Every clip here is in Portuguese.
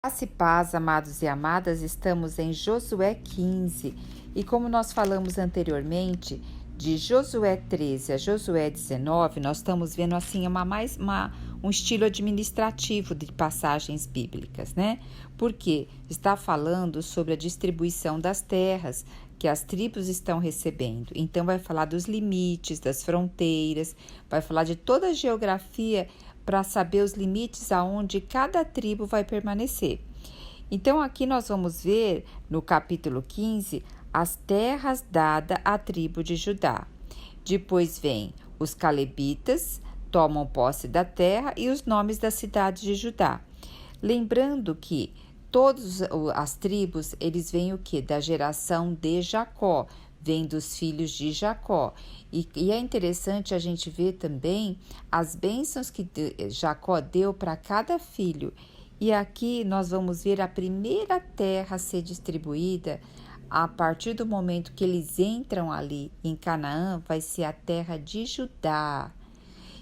Graça e paz, amados e amadas, estamos em Josué 15 e como nós falamos anteriormente, de Josué 13 a Josué 19, nós estamos vendo assim um estilo administrativo de passagens bíblicas, né? Porque está falando sobre a distribuição das terras que as tribos estão recebendo. Então vai falar dos limites, das fronteiras, vai falar de toda a geografia para saber os limites aonde cada tribo vai permanecer. Então, aqui nós vamos ver, no capítulo 15, as terras dadas à tribo de Judá. Depois vem os calebitas, tomam posse da terra e os nomes das cidades de Judá. Lembrando que todas as tribos, eles vêm o quê? Da geração de Jacó, vem dos filhos de Jacó. E é interessante a gente ver também as bênçãos que Jacó deu para cada filho. E aqui nós vamos ver a primeira terra a ser distribuída a partir do momento que eles entram ali em Canaã, vai ser a terra de Judá.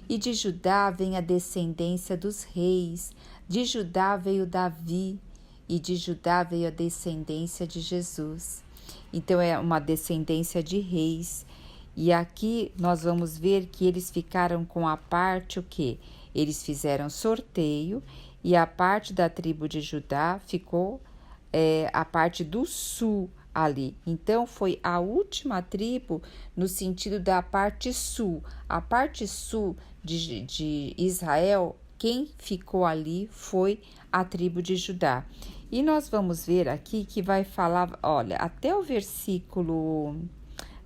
E de Judá vem a descendência dos reis, de Judá veio Davi, e de Judá veio a descendência de Jesus. Então é uma descendência de reis. E aqui nós vamos ver que eles ficaram com a parte o quê? Eles fizeram sorteio e a parte da tribo de Judá ficou a parte do sul ali. Então foi a última tribo no sentido da parte sul. A parte sul de Israel, quem ficou ali foi a tribo de Judá. E nós vamos ver aqui que vai falar, olha, até o versículo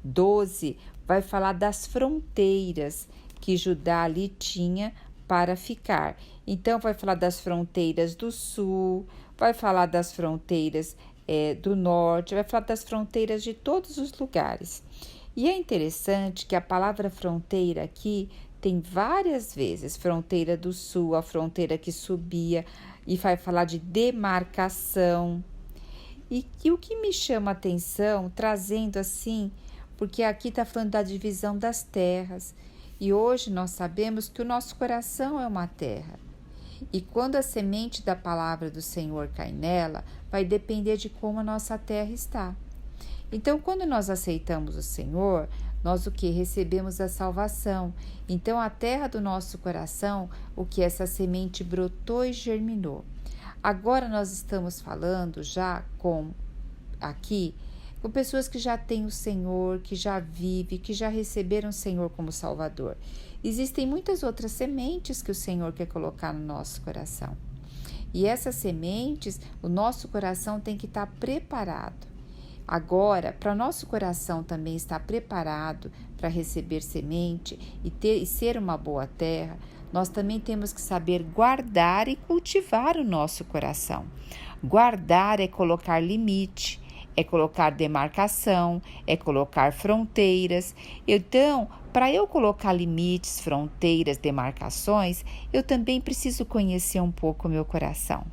12 vai falar das fronteiras que Judá ali tinha para ficar. Então vai falar das fronteiras do sul, vai falar das fronteiras do norte, vai falar das fronteiras de todos os lugares. E é interessante que a palavra fronteira aqui tem várias vezes, fronteira do sul, a fronteira que subia, e vai falar de demarcação. E o que me chama a atenção, trazendo assim, porque aqui está falando da divisão das terras, e hoje nós sabemos que o nosso coração é uma terra. E quando a semente da palavra do Senhor cai nela, vai depender de como a nossa terra está. Então, quando nós aceitamos o Senhor, nós o que? Recebemos a salvação. Então, a terra do nosso coração, o que essa semente brotou e germinou. Agora nós estamos falando já com pessoas que já têm o Senhor, que já vivem, que já receberam o Senhor como Salvador. Existem muitas outras sementes que o Senhor quer colocar no nosso coração. E essas sementes, o nosso coração tem que estar preparado. Agora, para o nosso coração também estar preparado para receber semente e ser uma boa terra, nós também temos que saber guardar e cultivar o nosso coração. Guardar é colocar limite, é colocar demarcação, é colocar fronteiras. Então, para eu colocar limites, fronteiras, demarcações, eu também preciso conhecer um pouco o meu coração.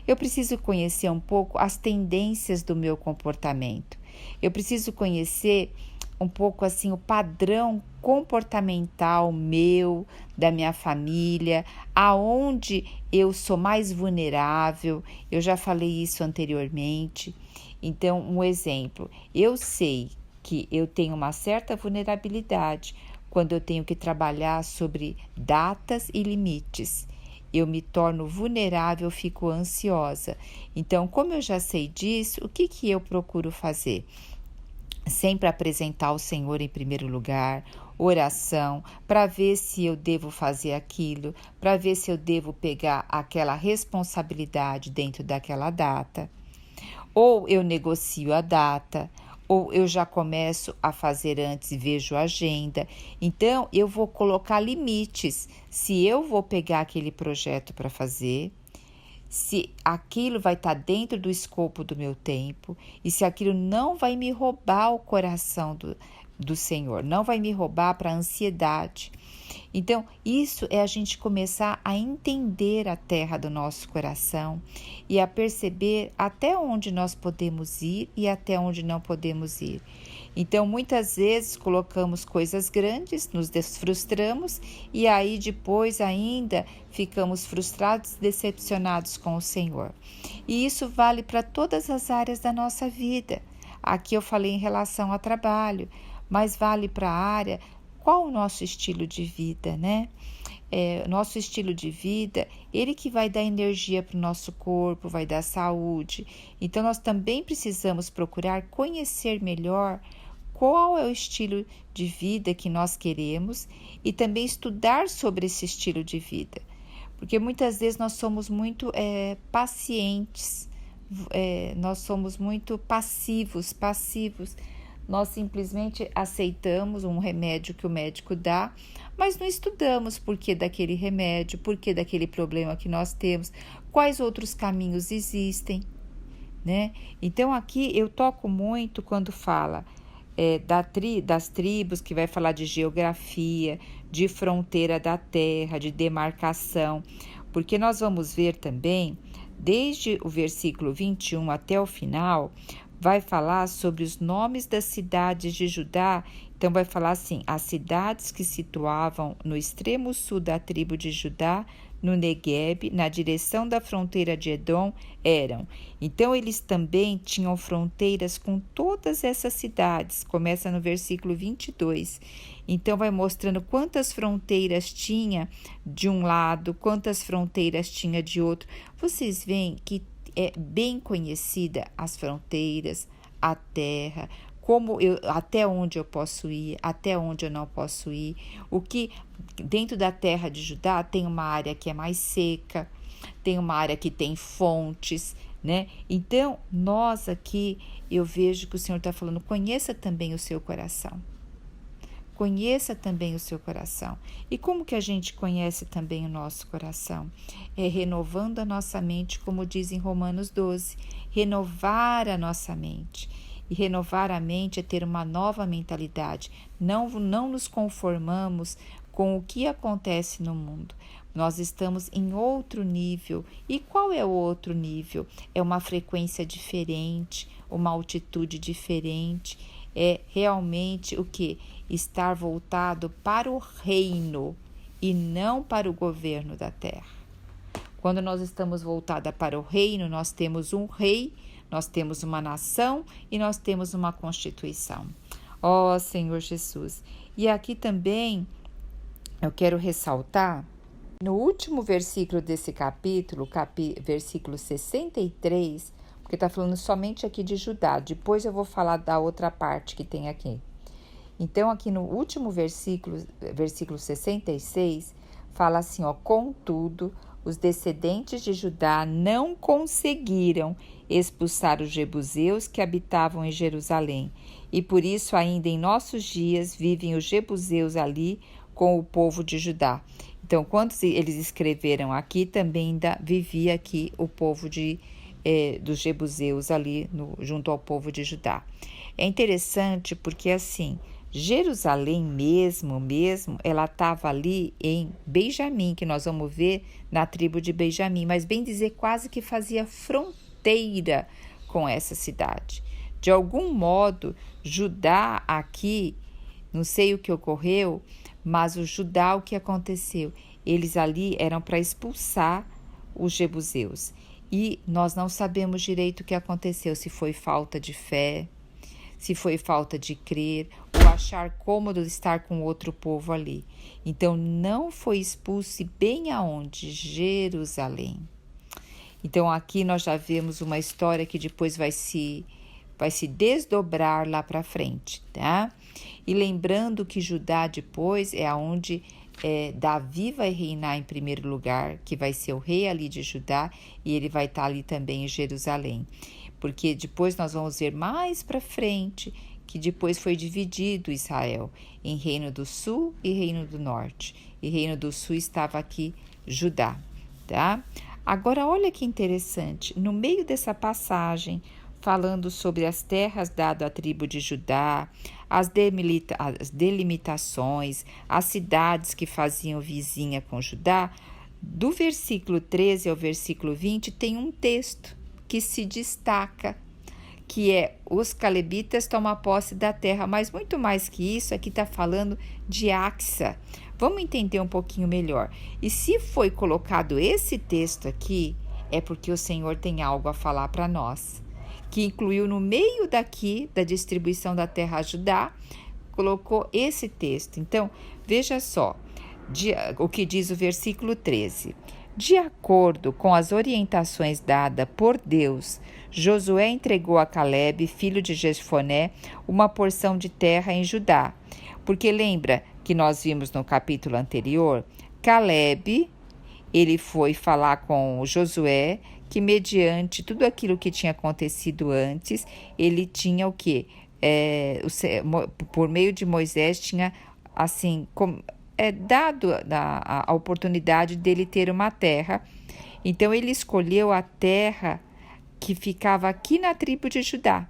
Eu preciso conhecer um pouco as tendências do meu comportamento. Eu preciso conhecer um pouco assim o padrão comportamental meu, da minha família, aonde eu sou mais vulnerável. Eu já falei isso anteriormente. Então, um exemplo, eu sei que eu tenho uma certa vulnerabilidade quando eu tenho que trabalhar sobre datas e limites. Eu me torno vulnerável, fico ansiosa. Então, como eu já sei disso, o que eu procuro fazer? Sempre apresentar o Senhor em primeiro lugar, oração, para ver se eu devo fazer aquilo, para ver se eu devo pegar aquela responsabilidade dentro daquela data. Ou eu negocio a data, ou eu já começo a fazer antes e vejo a agenda. Então, eu vou colocar limites. Se eu vou pegar aquele projeto para fazer, se aquilo vai estar dentro do escopo do meu tempo e se aquilo não vai me roubar o coração do Senhor, não vai me roubar para a ansiedade. Então, isso é a gente começar a entender a terra do nosso coração e a perceber até onde nós podemos ir e até onde não podemos ir. Então, muitas vezes colocamos coisas grandes, nos desfrustramos e aí depois ainda ficamos frustrados e decepcionados com o Senhor. E isso vale para todas as áreas da nossa vida. Aqui eu falei em relação ao trabalho, mas vale para a área, qual o nosso estilo de vida, né? Nosso estilo de vida, ele que vai dar energia para o nosso corpo, vai dar saúde. Então, nós também precisamos procurar conhecer melhor qual é o estilo de vida que nós queremos e também estudar sobre esse estilo de vida. Porque muitas vezes nós somos muito pacientes, nós somos muito passivos. Nós simplesmente aceitamos um remédio que o médico dá, mas não estudamos por que daquele remédio, por que daquele problema que nós temos, quais outros caminhos existem, né? Então aqui eu toco muito quando fala das tribos, que vai falar de geografia, de fronteira da terra, de demarcação, porque nós vamos ver também, desde o versículo 21 até o final, vai falar sobre os nomes das cidades de Judá. Então vai falar assim, as cidades que situavam no extremo sul da tribo de Judá, no Negueb, na direção da fronteira de Edom, eram. Então eles também tinham fronteiras com todas essas cidades. Começa no versículo 22. Então vai mostrando quantas fronteiras tinha de um lado, quantas fronteiras tinha de outro. Vocês veem que é bem conhecida as fronteiras, a terra, até onde eu posso ir, até onde eu não posso ir. O que dentro da terra de Judá tem uma área que é mais seca, tem uma área que tem fontes, né? Então, nós aqui, eu vejo que o Senhor está falando, conheça também o seu coração. Conheça também o seu coração. E como que a gente conhece também o nosso coração? É renovando a nossa mente, como diz em Romanos 12, renovar a nossa mente. E renovar a mente é ter uma nova mentalidade. Não nos conformamos com o que acontece no mundo. Nós estamos em outro nível. E qual é o outro nível? É uma frequência diferente, uma altitude diferente. É realmente o que? Estar voltado para o reino e não para o governo da terra. Quando nós estamos voltados para o reino, nós temos um rei, nós temos uma nação e nós temos uma constituição. Ó Senhor Jesus! E aqui também eu quero ressaltar, no último versículo desse capítulo, versículo 63, porque está falando somente aqui de Judá. Depois eu vou falar da outra parte que tem aqui. Então, aqui no último versículo 66, fala assim, ó, contudo, os descendentes de Judá não conseguiram expulsar os jebuseus que habitavam em Jerusalém, e por isso ainda em nossos dias vivem os jebuseus ali com o povo de Judá. Então, quando eles escreveram aqui, também ainda vivia aqui o povo dos jebuseus ali junto ao povo de Judá. É interessante porque assim, Jerusalém mesmo, ela estava ali em Benjamim, que nós vamos ver na tribo de Benjamim, mas bem dizer quase que fazia fronteira com essa cidade. De algum modo, Judá aqui, não sei o que ocorreu, mas o Judá, o que aconteceu? Eles ali eram para expulsar os jebuseus. E nós não sabemos direito o que aconteceu, se foi falta de fé, se foi falta de crer, ou achar cômodo estar com outro povo ali. Então, não foi expulso bem aonde? Jerusalém. Então, aqui nós já vemos uma história que depois vai se desdobrar lá para frente, tá? E lembrando que Judá depois é aonde Davi vai reinar em primeiro lugar, que vai ser o rei ali de Judá, e ele vai estar ali também em Jerusalém. Porque depois nós vamos ver mais para frente que depois foi dividido Israel em Reino do Sul e Reino do Norte. E Reino do Sul estava aqui Judá, tá? Agora olha que interessante, no meio dessa passagem, falando sobre as terras dadas à tribo de Judá, as delimitações, as cidades que faziam vizinha com Judá, do versículo 13 ao versículo 20 tem um texto que se destaca, que é os calebitas tomam posse da terra, mas muito mais que isso, aqui está falando de Axa. Vamos entender um pouquinho melhor. E se foi colocado esse texto aqui, é porque o Senhor tem algo a falar para nós, que incluiu no meio daqui, da distribuição da terra a Judá, colocou esse texto. Então, veja só, o que diz o versículo 13. De acordo com as orientações dadas por Deus, Josué entregou a Calebe, filho de Jefoné, uma porção de terra em Judá. Porque lembra que nós vimos no capítulo anterior, Calebe, ele foi falar com Josué, que mediante tudo aquilo que tinha acontecido antes, ele tinha o quê? Por meio de Moisés, tinha assim, dado a oportunidade dele ter uma terra. Então, ele escolheu a terra que ficava aqui na tribo de Judá.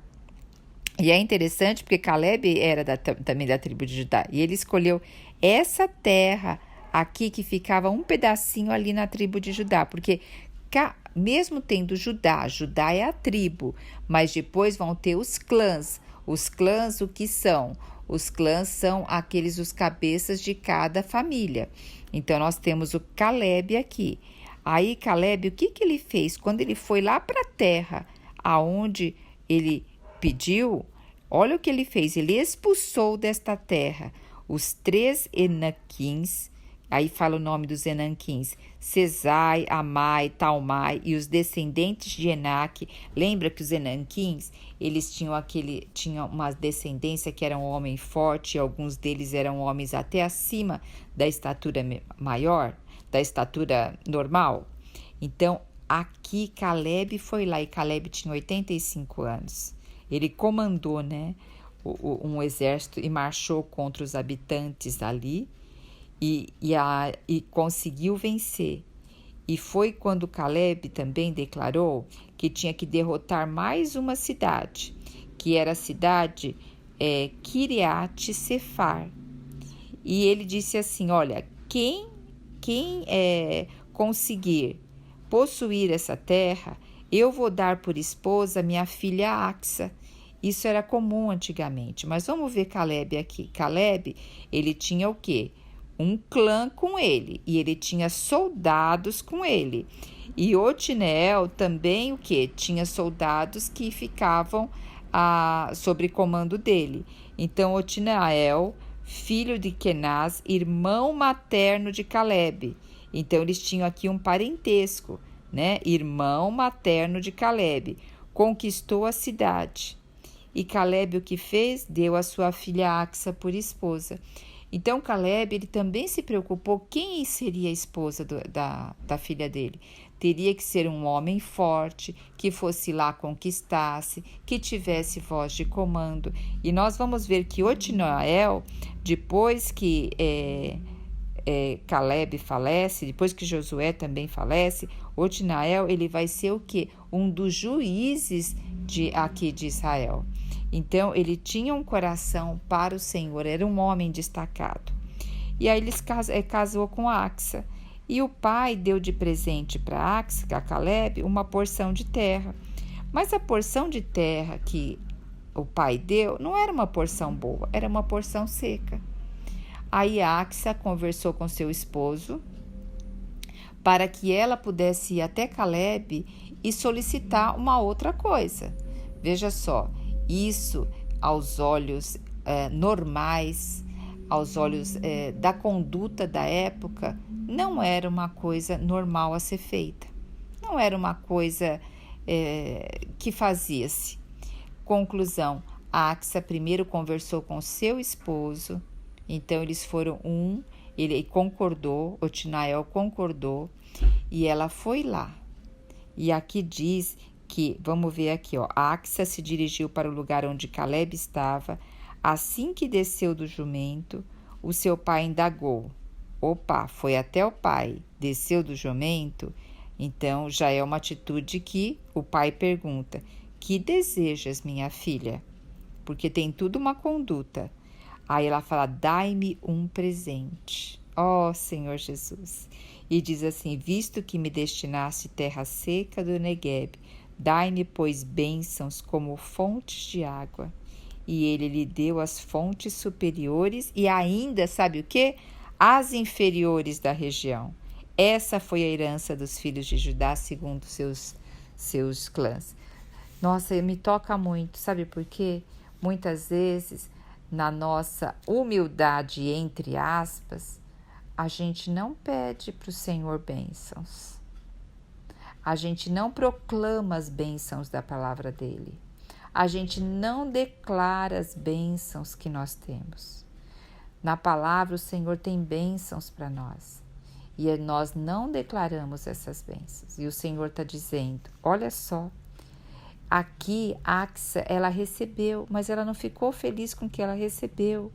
E é interessante porque Calebe era também da tribo de Judá. E ele escolheu essa terra aqui que ficava um pedacinho ali na tribo de Judá. Porque mesmo tendo Judá, Judá é a tribo, mas depois vão ter os clãs. Os clãs, o que são? Os clãs são os cabeças de cada família. Então, nós temos o Calebe aqui. Aí, Calebe, o que ele fez? Quando ele foi lá para a terra, aonde ele pediu, olha o que ele fez. Ele expulsou desta terra os 3 Enaquins. Aí fala o nome dos Enaquins: Sesai, Amai, Talmai e os descendentes de Enaque. Lembra que os Enaquins, eles tinham uma descendência que era um homem forte, e alguns deles eram homens até acima da estatura maior, da estatura normal. Então, aqui Calebe foi lá, e Calebe tinha 85 anos. Ele comandou, um exército e marchou contra os habitantes ali, e conseguiu vencer. E foi quando Calebe também declarou que tinha que derrotar mais uma cidade, que era a cidade Kiriat Sefar. E ele disse assim: olha, quem conseguir possuir essa terra, eu vou dar por esposa minha filha Axa. Isso era comum antigamente, mas vamos ver Calebe aqui. Calebe, ele tinha o quê? Um clã com ele, e ele tinha soldados com ele. E Otniel também o quê? Tinha soldados que ficavam sob comando dele. Então, Otniel, filho de Kenaz, irmão materno de Calebe. Então, eles tinham aqui um parentesco, Irmão materno de Calebe. Conquistou a cidade. E Calebe o que fez? Deu a sua filha Axa por esposa. Então, Calebe, ele também se preocupou quem seria a esposa da filha dele. Teria que ser um homem forte, que fosse lá, conquistasse, que tivesse voz de comando. E nós vamos ver que Otniel, depois que Calebe falece, depois que Josué também falece, Otniel, ele vai ser o quê? Um dos juízes aqui de Israel. Então, ele tinha um coração para o Senhor, era um homem destacado. E aí, ele casou com Axa. E o pai deu de presente para Axa, a Calebe, uma porção de terra. Mas a porção de terra que o pai deu não era uma porção boa, era uma porção seca. Aí, Axa conversou com seu esposo para que ela pudesse ir até Calebe e solicitar uma outra coisa. Veja só. Isso, aos olhos normais, aos olhos da conduta da época, não era uma coisa normal a ser feita. Não era uma coisa que fazia-se. Conclusão, Axa primeiro conversou com seu esposo, então eles foram ele concordou, Otniel concordou, e ela foi lá. E aqui diz que, vamos ver aqui, Axa se dirigiu para o lugar onde Calebe estava. Assim que desceu do jumento, o seu pai indagou. Opa, foi até o pai, desceu do jumento? Então, já é uma atitude que o pai pergunta: que desejas, minha filha? Porque tem tudo uma conduta. Aí ela fala: dai-me um presente. Ó Senhor Jesus. E diz assim: visto que me destinaste terra seca do Negueb, Dai-me, pois, bênçãos como fontes de água. E ele lhe deu as fontes superiores e ainda, sabe o quê? As inferiores da região. Essa foi a herança dos filhos de Judá, segundo seus clãs. Nossa, me toca muito, sabe por quê? Muitas vezes, na nossa humildade, entre aspas, a gente não pede para o Senhor bênçãos. A gente não proclama as bênçãos da palavra dele. A gente não declara as bênçãos que nós temos. Na palavra, o Senhor tem bênçãos para nós. E nós não declaramos essas bênçãos. E o Senhor está dizendo, olha só, aqui Axa, ela recebeu, mas ela não ficou feliz com o que ela recebeu.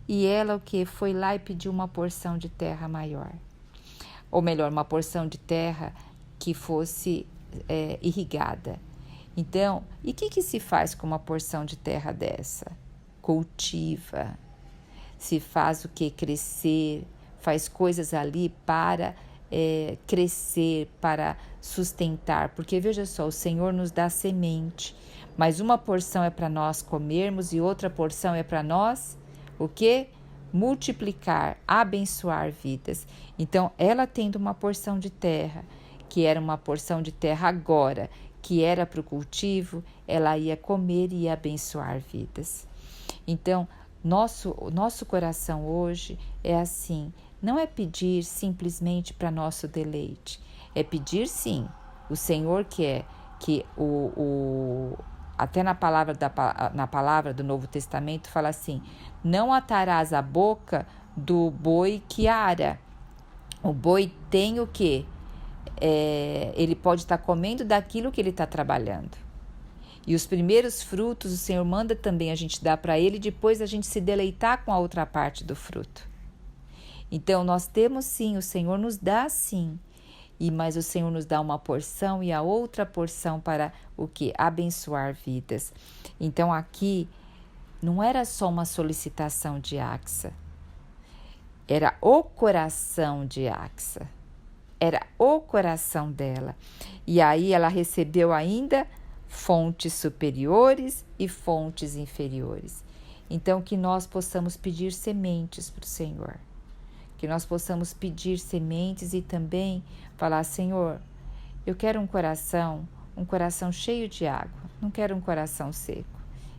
E ela o que? Foi lá e pediu uma porção de terra maior. Ou melhor, uma porção de terra que fosse irrigada. Então, e o que se faz com uma porção de terra dessa? Cultiva. Se faz o que? Crescer. Faz coisas ali para crescer, para sustentar. Porque veja só, o Senhor nos dá semente. Mas uma porção é para nós comermos e outra porção é para nós, o quê? Multiplicar, abençoar vidas. Então, ela tendo uma porção de terra, que era uma porção de terra agora, que era para o cultivo, ela ia comer e ia abençoar vidas. Então, nosso coração hoje é assim, não é pedir simplesmente para nosso deleite, é pedir sim, o Senhor quer que até na palavra do Novo Testamento fala assim, não atarás a boca do boi que ara. O boi tem o quê? Ele pode estar comendo daquilo que ele está trabalhando. E os primeiros frutos o Senhor manda também a gente dar para ele, depois a gente se deleitar com a outra parte do fruto. Então nós temos sim, o Senhor nos dá sim, mas o Senhor nos dá uma porção e a outra porção para o quê? Abençoar vidas. Então aqui não era só uma solicitação de Axa, era o coração de Axa. Era o coração dela. E aí ela recebeu ainda fontes superiores e fontes inferiores. Então, que nós possamos pedir sementes para o Senhor. Que nós possamos pedir sementes e também falar, Senhor, eu quero um coração cheio de água. Não quero um coração seco.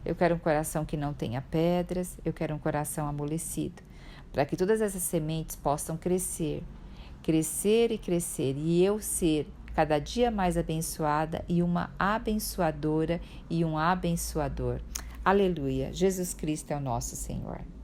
Eu quero um coração que não tenha pedras. Eu quero um coração amolecido. Para que todas essas sementes possam crescer e crescer, e eu ser cada dia mais abençoada e uma abençoadora e um abençoador. Aleluia! Jesus Cristo é o nosso Senhor.